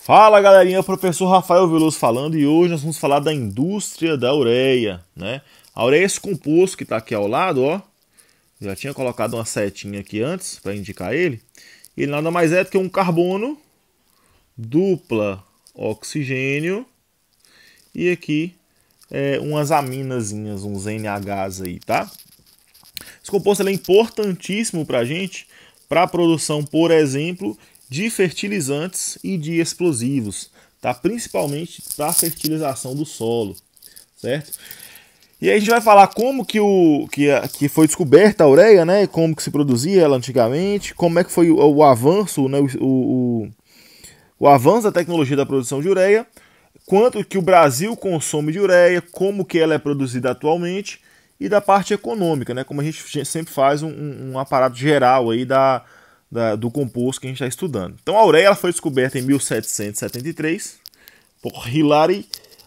Fala galerinha, professor Rafael Veloso falando e hoje nós vamos falar da indústria da ureia, né? A ureia é esse composto que está aqui ao lado, ó. Já tinha colocado uma setinha aqui antes para indicar ele. Ele nada mais é do que um carbono, dupla oxigênio e aqui umas aminazinhas, uns NHs aí, tá? Esse composto é importantíssimo para a gente, para a produção, por exemplo, de fertilizantes e de explosivos, tá? Principalmente para a fertilização do solo, certo? E aí a gente vai falar como que foi descoberta a ureia, né? Como que se produzia ela antigamente, como é que foi o avanço, né? O avanço da tecnologia da produção de ureia, quanto que o Brasil consome de ureia, como que ela é produzida atualmente e da parte econômica, né? Como a gente sempre faz um aparato geral aí do composto que a gente está estudando. Então a ureia ela foi descoberta em 1773 por Hilary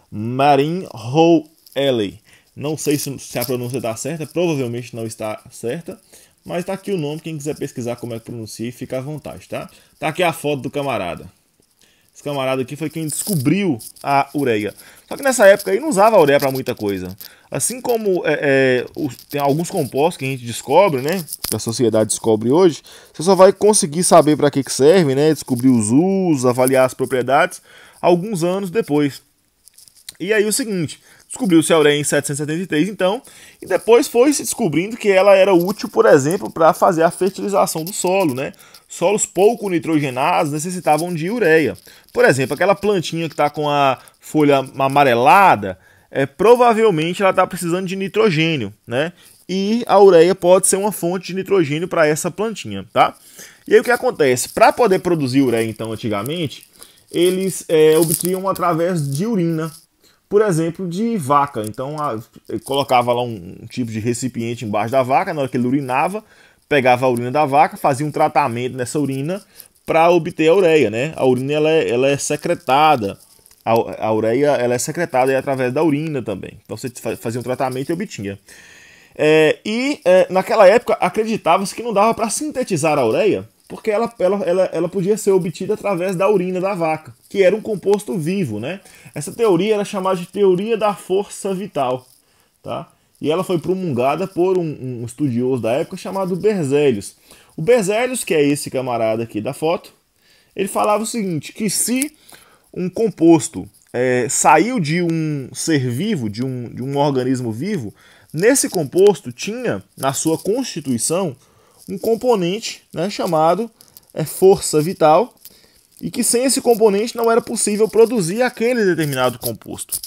Marin Hoelley. Não sei se a pronúncia está certa, provavelmente não está certa, mas está aqui o nome, quem quiser pesquisar como é que pronuncia, fica à vontade, tá? Tá aqui a foto do camarada. Esse camarada aqui foi quem descobriu a ureia. Só que nessa época aí não usava a ureia para muita coisa. Assim como tem alguns compostos que a gente descobre, né? Que a sociedade descobre hoje, você só vai conseguir saber para que serve, né? Descobrir os usos, avaliar as propriedades, alguns anos depois. E aí o seguinte, descobriu-se a ureia em 1773, então, e depois foi se descobrindo que ela era útil, por exemplo, para fazer a fertilização do solo, né? Solos pouco nitrogenados necessitavam de ureia. Por exemplo, aquela plantinha que está com a folha amarelada, provavelmente ela está precisando de nitrogênio, né? E a ureia pode ser uma fonte de nitrogênio para essa plantinha, tá? E aí o que acontece? Para poder produzir ureia, então, antigamente, eles obtinham através de urina, por exemplo, de vaca. Então, colocava lá um tipo de recipiente embaixo da vaca, na hora que ele urinava, pegava a urina da vaca, fazia um tratamento nessa urina para obter a ureia, né? A urina ela é secretada, a ureia ela é secretada através da urina também. Então você fazia um tratamento e obtinha. Naquela época acreditava-se que não dava para sintetizar a ureia, porque ela podia ser obtida através da urina da vaca, que era um composto vivo, né? Essa teoria era chamada de teoria da força vital, tá? E ela foi promulgada por um estudioso da época chamado Berzelius. O Berzelius, que é esse camarada aqui da foto, ele falava o seguinte, que se um composto saiu de um ser vivo, de um organismo vivo, nesse composto tinha, na sua constituição, um componente, né, chamado força vital, e que sem esse componente não era possível produzir aquele determinado composto,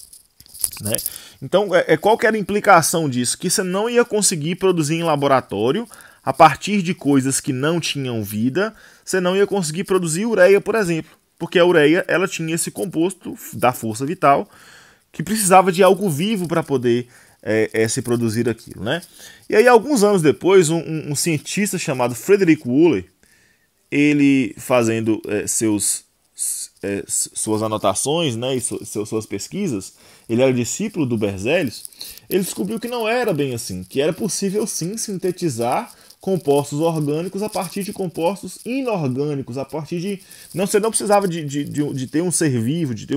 né? Então, qual que era a implicação disso? Que você não ia conseguir produzir em laboratório, a partir de coisas que não tinham vida, você não ia conseguir produzir ureia, por exemplo, porque a ureia ela tinha esse composto da força vital, que precisava de algo vivo para poder se produzir aquilo, né? E aí, alguns anos depois, um cientista chamado Frederick Woolley, ele fazendo suas anotações, né, e suas pesquisas, ele era discípulo do Berzelius, ele descobriu que não era bem assim, que era possível sim sintetizar compostos orgânicos a partir de compostos inorgânicos, a partir de... Você não precisava de ter um ser vivo, de ter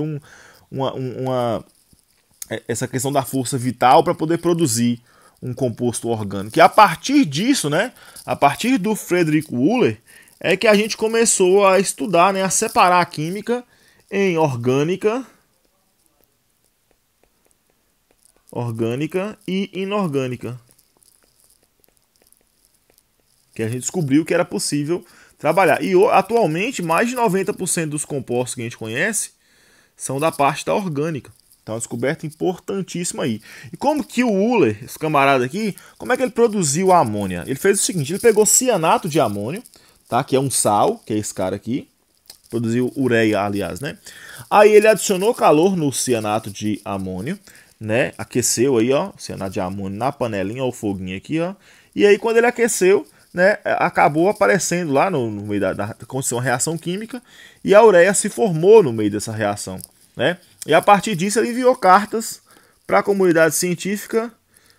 essa questão da força vital para poder produzir um composto orgânico. E a partir disso, né, a partir do Frederick Woolley, é que a gente começou a estudar, né, a separar a química em orgânica e inorgânica. Que a gente descobriu que era possível trabalhar. E atualmente, mais de 90% dos compostos que a gente conhece são da parte da orgânica. Então, uma descoberta importantíssima aí. E como que o Woolley, esse camarada aqui, como é que ele produziu a amônia? Ele fez o seguinte, ele pegou cianato de amônio, tá? Que é um sal, que é esse cara aqui. Produziu ureia, aliás, né? Aí ele adicionou calor no cianato de amônio, né? Aqueceu aí, ó, cianato de amônio na panelinha, ó, o foguinho aqui, ó. E aí quando ele aqueceu, né, acabou aparecendo lá no meio aconteceu uma reação química e a ureia se formou no meio dessa reação, né? E a partir disso ele enviou cartas para a comunidade científica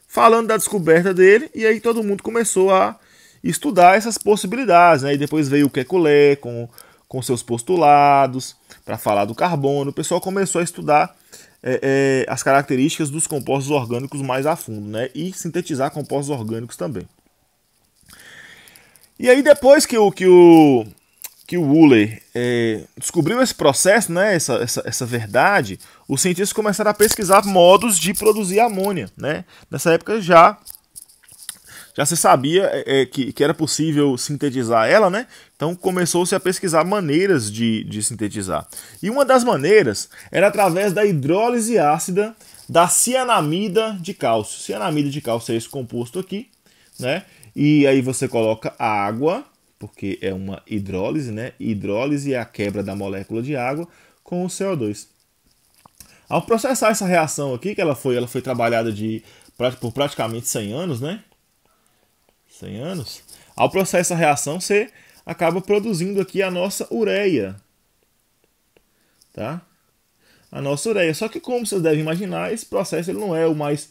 falando da descoberta dele, e aí todo mundo começou a estudar essas possibilidades, né? E depois veio o Kekulé com seus postulados, para falar do carbono. O pessoal começou a estudar as características dos compostos orgânicos mais a fundo, né? E sintetizar compostos orgânicos também. E aí depois que o Woolley descobriu esse processo, né, essa verdade, os cientistas começaram a pesquisar modos de produzir amônia, né? Nessa época já se sabia que era possível sintetizar ela, né? Então começou-se a pesquisar maneiras de sintetizar. E uma das maneiras era através da hidrólise ácida da cianamida de cálcio. Cianamida de cálcio é esse composto aqui, né? E aí você coloca água, porque é uma hidrólise, né? Hidrólise é a quebra da molécula de água com o CO2. Ao processar essa reação aqui, que ela foi trabalhada por praticamente 100 anos, né? 100 anos. Ao processar essa reação, você acaba produzindo aqui a nossa ureia. Tá? A nossa ureia. Só que, como vocês devem imaginar, esse processo ele não é o mais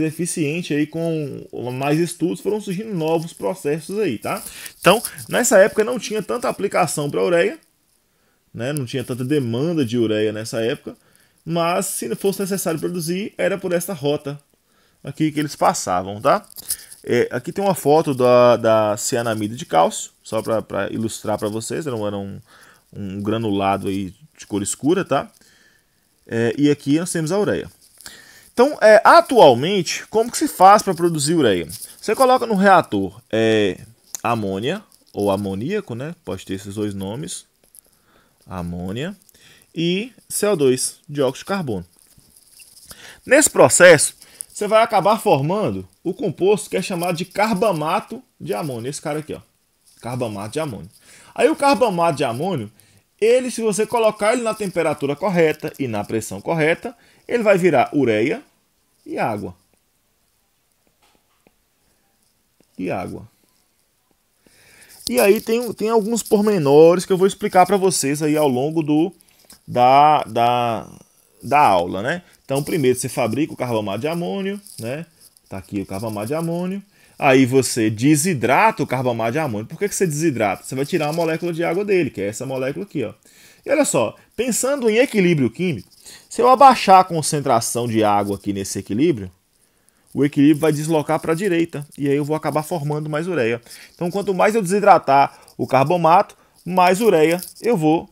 eficiente. Aí, com mais estudos, foram surgindo novos processos aí, tá? Então, nessa época não tinha tanta aplicação para ureia, né? Não tinha tanta demanda de ureia nessa época, mas se fosse necessário produzir, era por essa rota aqui que eles passavam, tá? Aqui tem uma foto da cianamida de cálcio, só para ilustrar para vocês. Era um granulado aí de cor escura, tá? E aqui nós temos a ureia. Então, atualmente, como que se faz para produzir ureia? Você coloca no reator amônia ou amoníaco, né? Pode ter esses dois nomes, amônia, e CO2, dióxido de carbono. Nesse processo, você vai acabar formando o composto que é chamado de carbamato de amônio. Esse cara aqui, ó, carbamato de amônio. Aí o carbamato de amônio, ele, se você colocar ele na temperatura correta e na pressão correta, ele vai virar ureia e água. E água. E aí tem alguns pormenores que eu vou explicar para vocês aí ao longo da aula, né? Então, primeiro você fabrica o carbamato de amônio, né? Tá aqui o carbamato de amônio. Aí você desidrata o carbamato de amônio. Por que você desidrata? Você vai tirar a molécula de água dele, que é essa molécula aqui, ó. E olha só, pensando em equilíbrio químico, se eu abaixar a concentração de água aqui nesse equilíbrio, o equilíbrio vai deslocar para a direita. E aí eu vou acabar formando mais ureia. Então, quanto mais eu desidratar o carbomato, mais ureia eu vou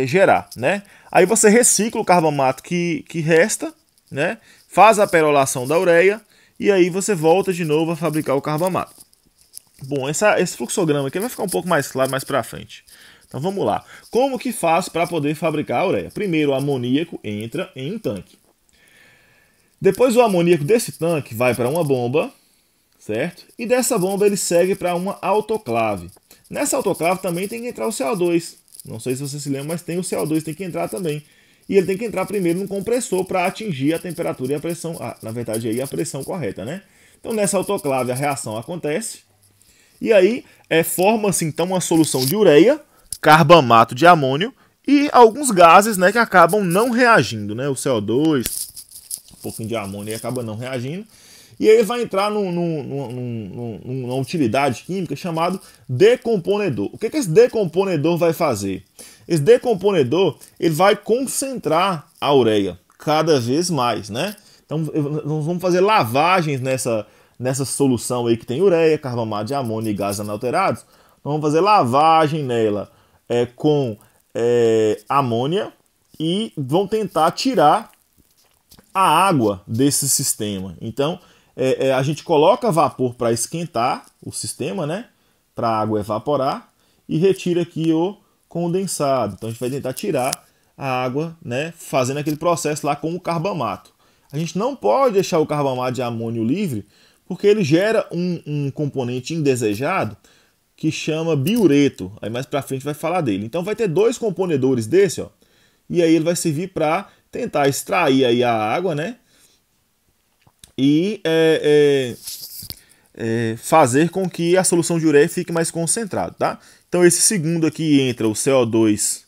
gerar, né? Aí você recicla o carbamato que resta, né? Faz a perolação da ureia e aí você volta de novo a fabricar o carbamato. Bom, esse fluxograma aqui vai ficar um pouco mais claro mais para frente. Então vamos lá. Como que faz para poder fabricar a ureia? Primeiro o amoníaco entra em um tanque. Depois o amoníaco desse tanque vai para uma bomba, certo? E dessa bomba ele segue para uma autoclave. Nessa autoclave também tem que entrar o CO2. Não sei se você se lembra, mas tem o CO2 tem que entrar também. E ele tem que entrar primeiro no compressor para atingir a temperatura e a pressão, na verdade aí a pressão correta, né? Então nessa autoclave a reação acontece. E aí forma-se então uma solução de ureia, carbamato de amônio e alguns gases, né, que acabam não reagindo, né? O CO2, um pouquinho de amônio acaba não reagindo. E aí ele vai entrar numa utilidade química chamado decomponedor. O que esse decomponedor vai fazer? Esse decomponedor ele vai concentrar a ureia cada vez mais, né? Então nós vamos fazer lavagens nessa solução aí que tem ureia, carbamato de amônio e gases inalterados. Nós vamos fazer lavagem nela com amônia e vão tentar tirar a água desse sistema. Então a gente coloca vapor para esquentar o sistema, né? Para a água evaporar e retira aqui o condensado. Então a gente vai tentar tirar a água, né? Fazendo aquele processo lá com o carbamato. A gente não pode deixar o carbamato de amônio livre porque ele gera um componente indesejado que chama biureto. Aí mais para frente vai falar dele. Então vai ter dois componedores desse, ó. E aí ele vai servir para tentar extrair aí a água, né? E fazer com que a solução de ureia fique mais concentrada, tá? Então esse segundo aqui entra o CO2,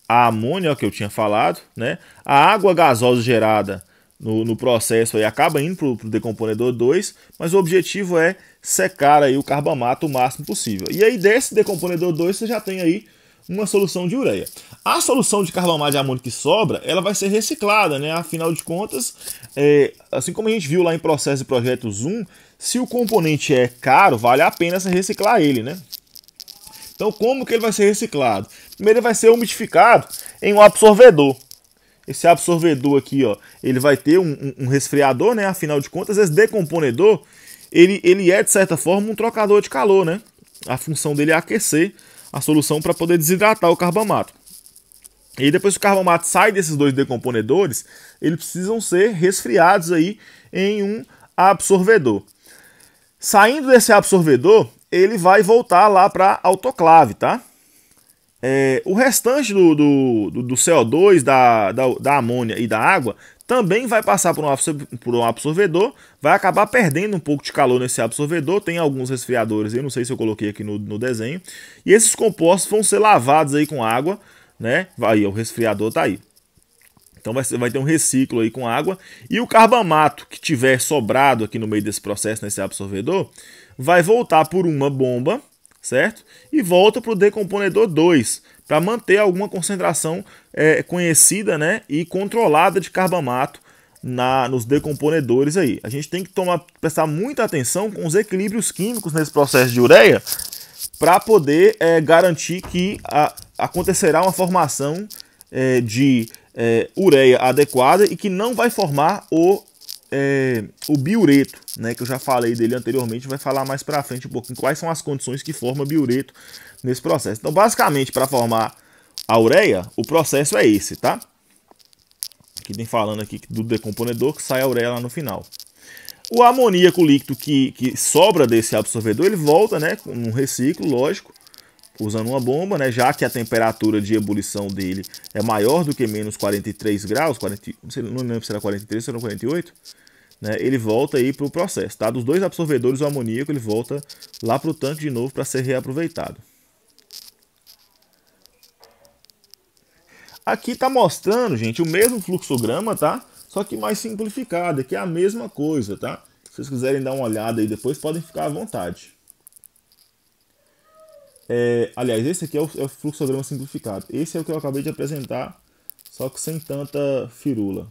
a amônia, que eu tinha falado, né? A água gasosa gerada no processo aí acaba indo para o decomponedor 2, mas o objetivo é secar aí o carbamato o máximo possível. E aí desse decomponedor 2 você já tem aí uma solução de ureia. A solução de carbomato de amônio que sobra, ela vai ser reciclada, né? Afinal de contas, assim como a gente viu lá em processo de projeto Zoom, se o componente é caro, vale a pena você reciclar ele, né? Então, como que ele vai ser reciclado? Primeiro, ele vai ser umidificado em um absorvedor. Esse absorvedor aqui, ó, ele vai ter um resfriador, né? Afinal de contas, esse decomponedor, ele é, de certa forma, um trocador de calor, né? A função dele é aquecer a solução para poder desidratar o carbamato. E depois que o carbamato sai desses dois decomponedores, eles precisam ser resfriados aí em um absorvedor. Saindo desse absorvedor, ele vai voltar lá para a autoclave, tá? O restante do CO2, da amônia e da água também vai passar por um absorvedor, vai acabar perdendo um pouco de calor nesse absorvedor. Tem alguns resfriadores, eu não sei se eu coloquei aqui no desenho. E esses compostos vão ser lavados aí com água, né? Aí, o resfriador tá aí. Então vai ter um reciclo aí com água. E o carbamato que tiver sobrado aqui no meio desse processo, nesse absorvedor, vai voltar por uma bomba, certo? E volta para o decomponedor 2, para manter alguma concentração conhecida, né, e controlada de carbamato nos decomponedores aí. A gente tem que prestar muita atenção com os equilíbrios químicos nesse processo de ureia para poder garantir que acontecerá uma formação de ureia adequada e que não vai formar o biureto, né, que eu já falei dele anteriormente, vai falar mais para frente um pouquinho quais são as condições que forma biureto nesse processo. Então, basicamente, para formar a ureia, o processo é esse, tá? Aqui tem falando aqui do decomponedor que sai a ureia lá no final. O amoníaco líquido que sobra desse absorvedor, ele volta, né, com um reciclo, lógico, usando uma bomba, né, já que a temperatura de ebulição dele é maior do que menos 43 graus, não lembro se era 43 ou era 48, né, ele volta aí para o processo, tá? Dos dois absorvedores, o amoníaco ele volta lá para o tanque de novo para ser reaproveitado. Aqui está mostrando, gente, o mesmo fluxograma, tá? Só que mais simplificado, aqui é a mesma coisa, tá? Se vocês quiserem dar uma olhada aí depois, podem ficar à vontade. Aliás, esse aqui é o fluxograma simplificado. Esse é o que eu acabei de apresentar, só que sem tanta firula.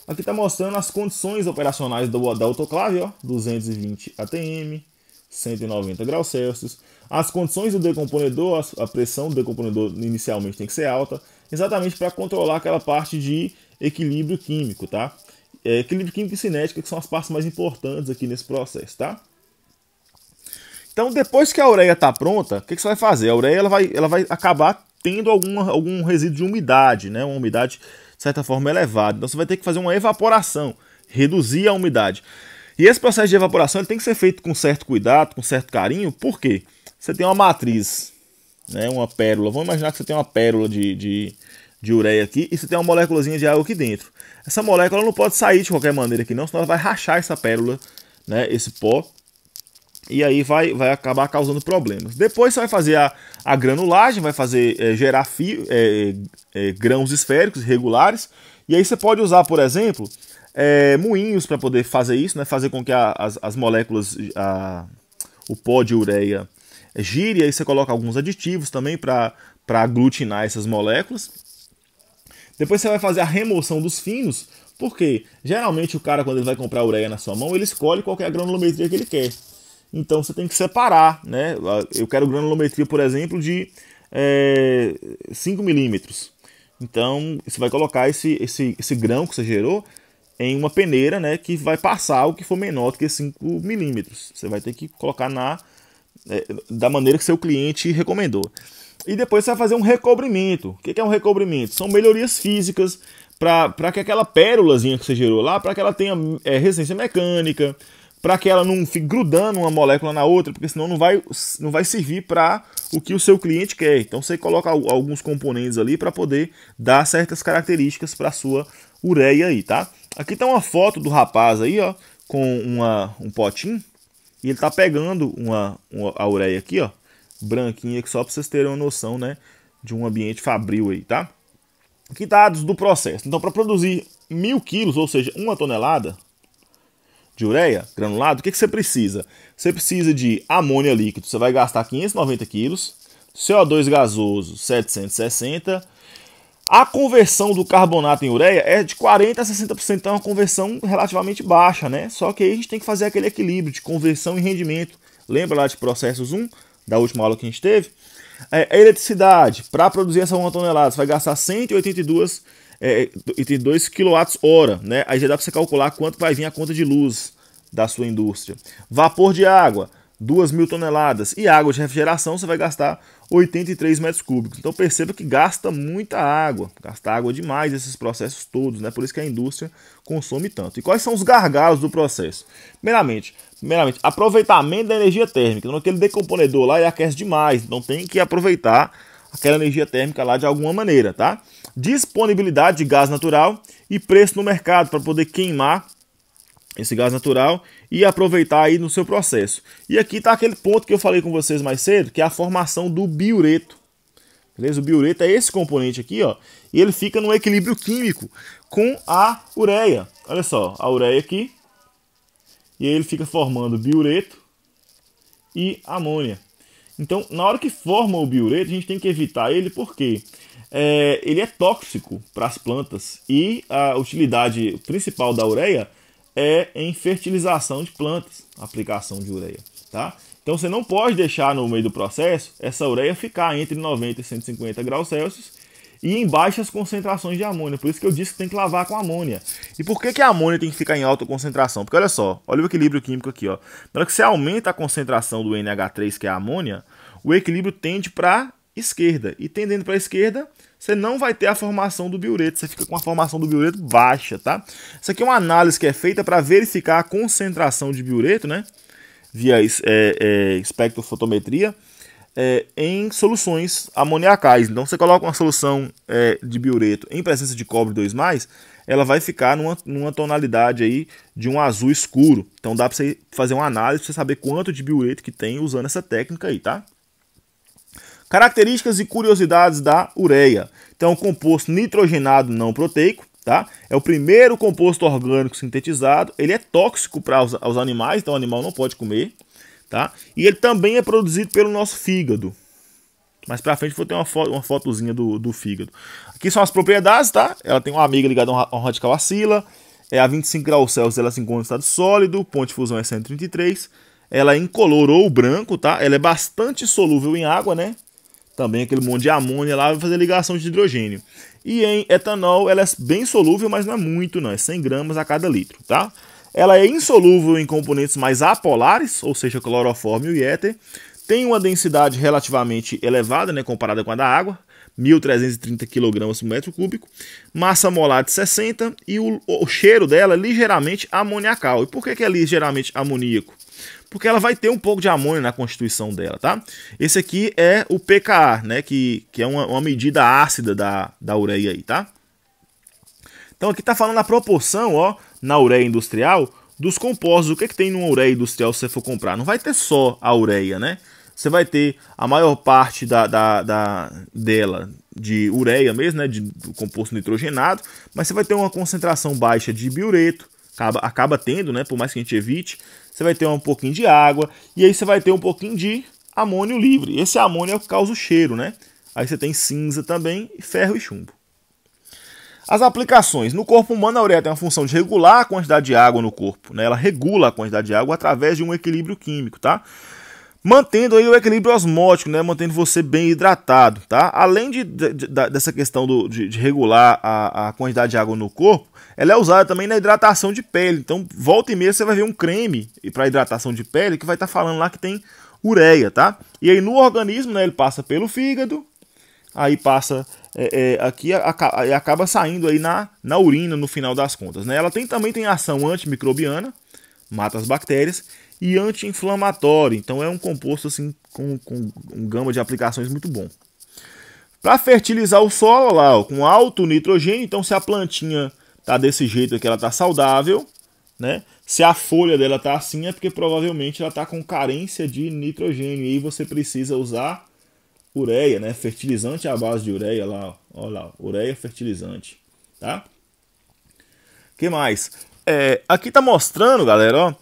Aqui está mostrando as condições operacionais da autoclave, ó, 220 atm, 190 graus Celsius. As condições do decomponedor, a pressão do decomponedor inicialmente tem que ser alta, exatamente para controlar aquela parte de equilíbrio químico, tá? Equilíbrio químico e cinética, que são as partes mais importantes aqui nesse processo, tá? Então, depois que a ureia está pronta, o que você vai fazer? A ureia ela vai acabar tendo algum resíduo de umidade, né? Uma umidade, de certa forma, elevada. Então, você vai ter que fazer uma evaporação, reduzir a umidade. E esse processo de evaporação ele tem que ser feito com certo cuidado, com certo carinho. Por quê? Você tem uma matriz, né? Uma pérola. Vamos imaginar que você tem uma pérola de ureia aqui e você tem uma moléculazinha de água aqui dentro. Essa molécula não pode sair de qualquer maneira aqui não, senão ela vai rachar essa pérola, né? Esse pó. E aí vai acabar causando problemas. Depois você vai fazer a granulagem, vai fazer gerar grãos esféricos regulares. E aí você pode usar, por exemplo, moinhos para poder fazer isso, né? Fazer com que as moléculas, o pó de ureia gire. E aí você coloca alguns aditivos também para aglutinar essas moléculas. Depois você vai fazer a remoção dos finos, porque geralmente o cara, quando ele vai comprar ureia na sua mão, ele escolhe qual que é a granulometria que ele quer. Então você tem que separar, né? Eu quero granulometria, por exemplo, de 5 milímetros. Então você vai colocar esse grão que você gerou em uma peneira, né? Que vai passar o que for menor do que 5 milímetros. Você vai ter que colocar da maneira que seu cliente recomendou. E depois você vai fazer um recobrimento. O que é um recobrimento? São melhorias físicas para que aquela pérolazinha que você gerou lá, para que ela tenha resistência mecânica, para que ela não fique grudando uma molécula na outra, porque senão não vai servir para o que o seu cliente quer. Então você coloca alguns componentes ali para poder dar certas características para a sua ureia aí, tá? Aqui tá uma foto do rapaz aí, ó, com um potinho, e ele tá pegando a ureia aqui, ó, branquinha, que só para vocês terem uma noção, né, de um ambiente fabril aí, tá? Aqui dados do processo. Então, para produzir 1000 quilos, ou seja, 1 tonelada de ureia granulado, o que você precisa? Você precisa de amônia líquido, você vai gastar 590 quilos, CO2 gasoso 760. A conversão do carbonato em ureia é de 40% a 60%, então é uma conversão relativamente baixa, né? Só que aí a gente tem que fazer aquele equilíbrio de conversão e rendimento. Lembra lá de processos 1, da última aula que a gente teve? A eletricidade, para produzir essa 1 tonelada, você vai gastar 182 kWh, né? Aí já dá para você calcular quanto vai vir a conta de luz da sua indústria. Vapor de água, 2.000 toneladas. E água de refrigeração, você vai gastar 83 metros cúbicos. Então perceba que gasta muita água, gasta água demais esses processos todos, né? Por isso que a indústria consome tanto. E quais são os gargalos do processo? Primeiramente, aproveitamento da energia térmica. Então aquele decomponedor lá ele aquece demais, então tem que aproveitar aquela energia térmica lá de alguma maneira, tá? Disponibilidade de gás natural e preço no mercado para poder queimar esse gás natural e aproveitar aí no seu processo. E aqui está aquele ponto que eu falei com vocês mais cedo, que é a formação do biureto. Beleza? O biureto é esse componente aqui, ó, e ele fica no equilíbrio químico com a ureia. Olha só, a ureia aqui, e aí ele fica formando biureto e amônia. Então, na hora que forma o biureto, a gente tem que evitar ele porque ele é tóxico para as plantas e a utilidade principal da ureia é em fertilização de plantas, aplicação de ureia, tá? Então você não pode deixar no meio do processo essa ureia ficar entre 90 e 150 graus Celsius e em baixas concentrações de amônia. Por isso que eu disse que tem que lavar com amônia. E por que a amônia tem que ficar em alta concentração? Porque olha só, olha o equilíbrio químico aqui, ó. Na hora que você aumenta a concentração do NH3, que é a amônia, o equilíbrio tende para esquerda. E tendendo para a esquerda, você não vai ter a formação do biureto, você fica com a formação do biureto baixa, tá? Isso aqui é uma análise que é feita para verificar a concentração de biureto, né? Via espectrofotometria, em soluções amoniacais. Então você coloca uma solução de biureto em presença de cobre 2+, ela vai ficar numa tonalidade aí de um azul escuro. Então dá para você fazer uma análise para você saber quanto de biureto que tem usando essa técnica aí, tá? Características e curiosidades da ureia. Então, o composto nitrogenado não proteico, tá? É o primeiro composto orgânico sintetizado. Ele é tóxico para os animais, então o animal não pode comer, tá? E ele também é produzido pelo nosso fígado. Mais pra frente vou ter uma fotozinha do fígado. Aqui são as propriedades, tá? Ela tem uma amiga ligada a um radical acila. A 25 graus Celsius ela se encontra em estado sólido. O ponto de fusão é 133. Ela é incolor ou branco, tá? Ela é bastante solúvel em água, né? Também aquele monte de amônia lá vai fazer ligação de hidrogênio. E em etanol ela é bem solúvel, mas não é muito não, é 100 gramas a cada litro, tá? Ela é insolúvel em componentes mais apolares, ou seja, clorofórmio e éter. Tem uma densidade relativamente elevada, né, comparada com a da água, 1.330 kg por metro cúbico. Massa molar de 60 e o cheiro dela é ligeiramente amoniacal. E por que é ligeiramente amoníaco? Porque ela vai ter um pouco de amônia na constituição dela, tá? Esse aqui é o pKa, né? Que é uma medida ácida da ureia aí, tá? Então aqui tá falando a proporção, ó, na ureia industrial, dos compostos. O que tem numa ureia industrial se você for comprar? Não vai ter só a ureia, né? Você vai ter a maior parte dela de ureia mesmo, né? Do composto nitrogenado, mas você vai ter uma concentração baixa de biureto, acaba tendo, né? Por mais que a gente evite. Você vai ter um pouquinho de água e aí você vai ter um pouquinho de amônio livre. Esse amônio é o que causa o cheiro, né? Aí você tem cinza também, ferro e chumbo. As aplicações. No corpo humano, a ureia tem uma função de regular a quantidade de água no corpo, né? Ela regula a quantidade de água através de um equilíbrio químico, tá? Mantendo aí o equilíbrio osmótico, né? Mantendo você bem hidratado, tá? Além dessa questão de regular a quantidade de água no corpo, ela é usada também na hidratação de pele. Então, volta e meia você vai ver um creme para hidratação de pele que vai estar falando lá que tem ureia, tá? E aí no organismo, né, ele passa pelo fígado, aí passa aqui e acaba saindo aí na urina no final das contas, né? Ela também tem ação antimicrobiana, mata as bactérias, e anti-inflamatório. Então é um composto assim com um gama de aplicações muito bom. Para fertilizar o solo lá, ó, com alto nitrogênio, então se a plantinha tá desse jeito aqui, ela tá saudável, né? Se a folha dela tá assim, é porque provavelmente ela tá com carência de nitrogênio. E aí você precisa usar ureia, né? Fertilizante à base de ureia lá, ó lá, ureia fertilizante, tá? Que mais? Aqui está mostrando, galera, ó,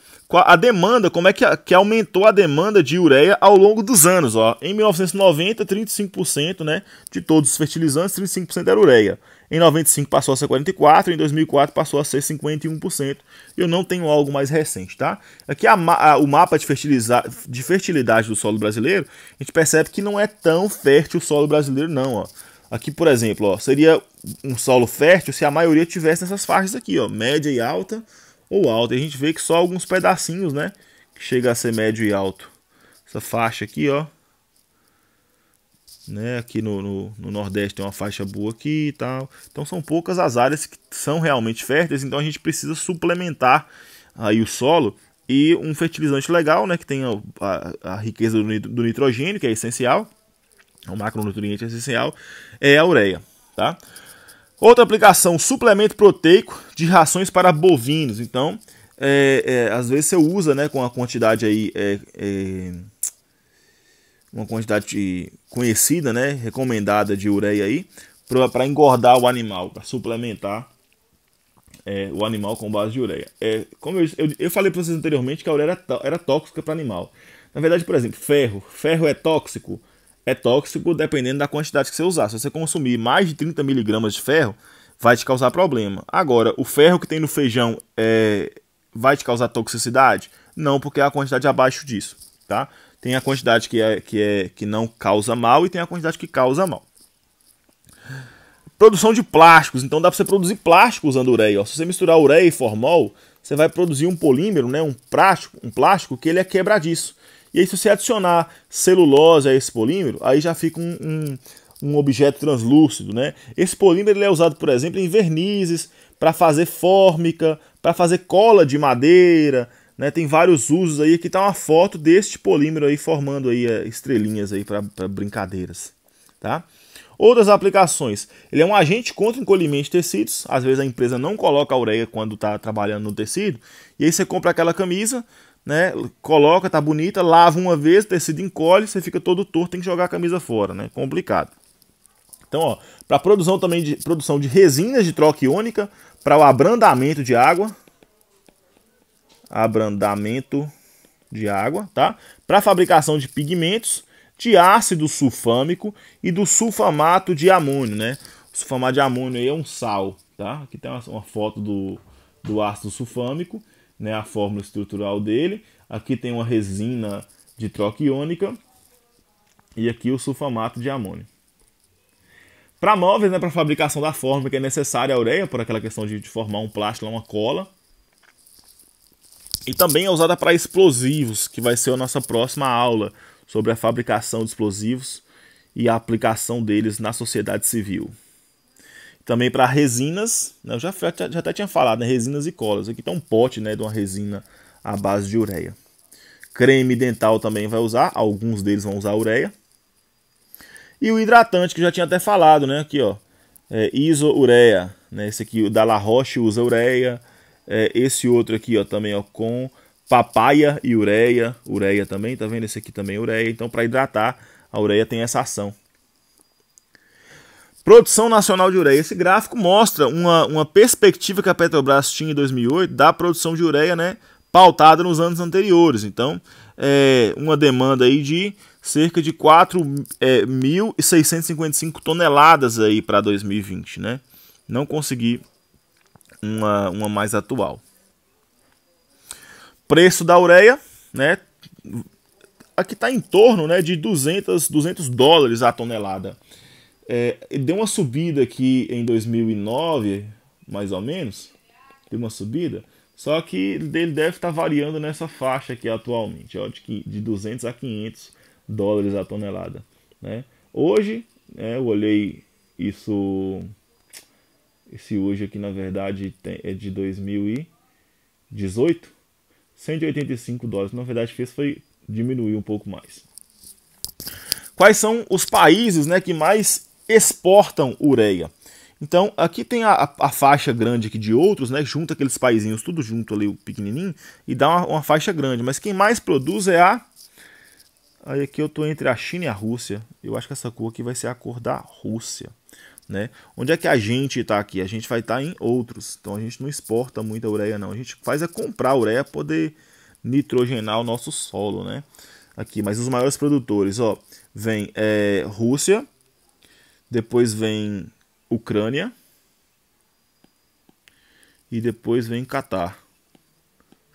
a demanda, como é que aumentou a demanda de ureia ao longo dos anos. Ó. Em 1990, 35%, né, de todos os fertilizantes, 35% era ureia. Em 95 passou a ser 44%, em 2004 passou a ser 51%. Eu não tenho algo mais recente, tá? Aqui o mapa de fertilidade do solo brasileiro, a gente percebe que não é tão fértil o solo brasileiro não, ó. Aqui, por exemplo, ó, seria um solo fértil se a maioria tivesse nessas faixas aqui, ó, média e alta ou alta. E a gente vê que só alguns pedacinhos, né, que chega a ser médio e alto. Essa faixa aqui, ó, né, aqui no Nordeste tem uma faixa boa aqui e tal. Então são poucas as áreas que são realmente férteis, então a gente precisa suplementar aí o solo. E um fertilizante legal, né, que tenha a riqueza do nitrogênio, que é essencial, o macronutriente essencial, é a ureia, tá? Outra aplicação, suplemento proteico de rações para bovinos. Então, às vezes você usa, né, com a quantidade aí, uma quantidade conhecida, né, recomendada de ureia aí, para engordar o animal, para suplementar o animal com base de ureia. Como eu falei para vocês anteriormente que a ureia era tóxica para animal. Na verdade, por exemplo, ferro é tóxico? É tóxico dependendo da quantidade que você usar. Se você consumir mais de 30 mg de ferro, vai te causar problema. Agora, o ferro que tem no feijão vai te causar toxicidade? Não, porque é a quantidade abaixo disso, tá? Tem a quantidade que não causa mal e tem a quantidade que causa mal. Produção de plásticos. Então dá para você produzir plástico usando ureia. Ó. Se você misturar ureia e formol, você vai produzir um polímero, né, um plástico que ele é quebradiço. E aí se você adicionar celulose a esse polímero, aí já fica um objeto translúcido, né? Esse polímero ele é usado, por exemplo, em vernizes, para fazer fórmica, para fazer cola de madeira, né? Tem vários usos aí. Aqui está uma foto deste polímero aí formando aí estrelinhas aí para brincadeiras, tá? Outras aplicações. Ele é um agente contra o encolhimento de tecidos. Às vezes a empresa não coloca a ureia quando está trabalhando no tecido. E aí você compra aquela camisa, né, coloca, tá bonita, lava uma vez, o tecido encolhe, você fica todo torto, tem que jogar a camisa fora, né? Complicado. Então, ó, para produção também de resinas de troca iônica, para o abrandamento de água, tá? Para fabricação de pigmentos, de ácido sulfâmico e do sulfamato de amônio, né? O sulfamato de amônio aí é um sal, tá? Aqui tem uma foto do ácido sulfâmico, né, a fórmula estrutural dele. Aqui tem uma resina de troca iônica e aqui o sulfamato de amônio. Para móveis, né, para fabricação da fórmica é necessária a ureia, por aquela questão de formar um plástico, uma cola. E também é usada para explosivos, que vai ser a nossa próxima aula sobre a fabricação de explosivos e a aplicação deles na sociedade civil. Também para resinas, né, eu já até tinha falado, né, resinas e colas. Aqui tem um pote, né, de uma resina à base de ureia. Creme dental também vai usar, alguns deles vão usar ureia. E o hidratante, que eu já tinha até falado, né, aqui ó, isoureia, né, esse aqui o da La Roche usa ureia. Esse outro aqui ó, também ó, com papaya e ureia também, tá vendo? Esse aqui também é ureia, então para hidratar, a ureia tem essa ação. Produção nacional de ureia. Esse gráfico mostra uma perspectiva que a Petrobras tinha em 2008 da produção de ureia, né, pautada nos anos anteriores. Então, uma demanda aí de cerca de 4.655 toneladas aí para 2020, né? Não consegui uma mais atual. Preço da ureia, né? Aqui está em torno, né, de 200 dólares a tonelada. Deu uma subida aqui em 2009, mais ou menos. Deu uma subida. Só que ele deve estar variando nessa faixa aqui atualmente, ó, de 200 a 500 dólares a tonelada, né? Hoje, eu olhei isso. Esse hoje aqui, na verdade, é de 2018. 185 dólares. Na verdade, diminuir um pouco mais. Quais são os países, né, que mais exportam ureia? Então, aqui tem a faixa grande aqui de outros, né? Junta aqueles paizinhos tudo junto ali, o pequenininho, e dá uma faixa grande. Mas quem mais produz é a... Aí aqui eu tô entre a China e a Rússia. Eu acho que essa cor aqui vai ser a cor da Rússia. né? Onde é que a gente está aqui? A gente vai estar em outros. Então a gente não exporta muita ureia, não. A gente faz é comprar ureia para poder nitrogenar o nosso solo, né? Aqui, mas os maiores produtores, ó, vem Rússia, depois vem Ucrânia e depois vem Catar.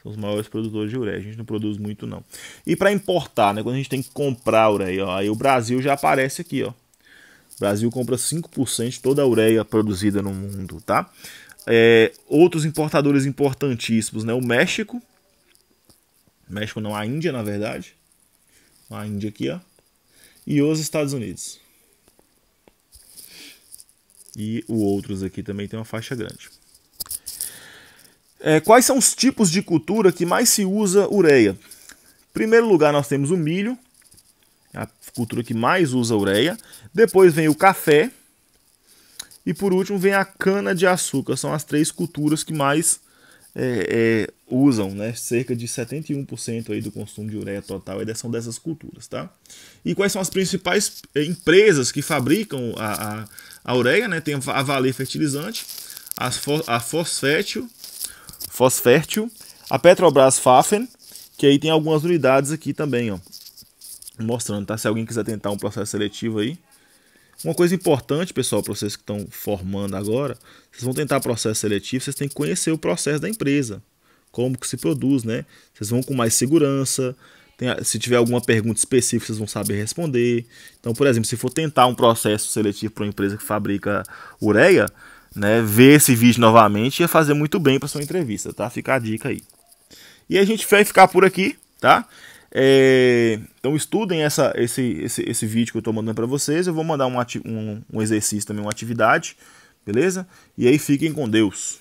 São os maiores produtores de ureia. A gente não produz muito, não. E para importar, né? Quando a gente tem que comprar ureia, ó, aí o Brasil já aparece aqui, ó. O Brasil compra 5% de toda a ureia produzida no mundo, tá? Outros importadores importantíssimos, né? O México. México não, a Índia, na verdade. A Índia aqui, ó. E os Estados Unidos. E o outros aqui também tem uma faixa grande. Quais são os tipos de cultura que mais se usa ureia? Em primeiro lugar, nós temos o milho. A cultura que mais usa ureia. Depois vem o café. E por último vem a cana-de-açúcar. São as 3 culturas que mais usam, né? Cerca de 71% aí do consumo de ureia total são dessas culturas, tá? E quais são as principais empresas que fabricam a ureia, né? Tem a Vale Fertilizante, a Fosfértil, a Petrobras Pfaffen, que aí tem algumas unidades aqui também, ó. Mostrando, tá? Se alguém quiser tentar um processo seletivo aí. Uma coisa importante, pessoal, para vocês que estão formando agora, vocês vão tentar processo seletivo, vocês têm que conhecer o processo da empresa, como que se produz, né? Vocês vão com mais segurança, se tiver alguma pergunta específica, vocês vão saber responder. Então, por exemplo, se for tentar um processo seletivo para uma empresa que fabrica ureia, né, ver esse vídeo novamente ia fazer muito bem para sua entrevista, tá? Fica a dica aí. E a gente vai ficar por aqui, tá? Então estudem esse vídeo que eu estou mandando para vocês. Eu vou mandar um exercício também, uma atividade, beleza? E aí fiquem com Deus.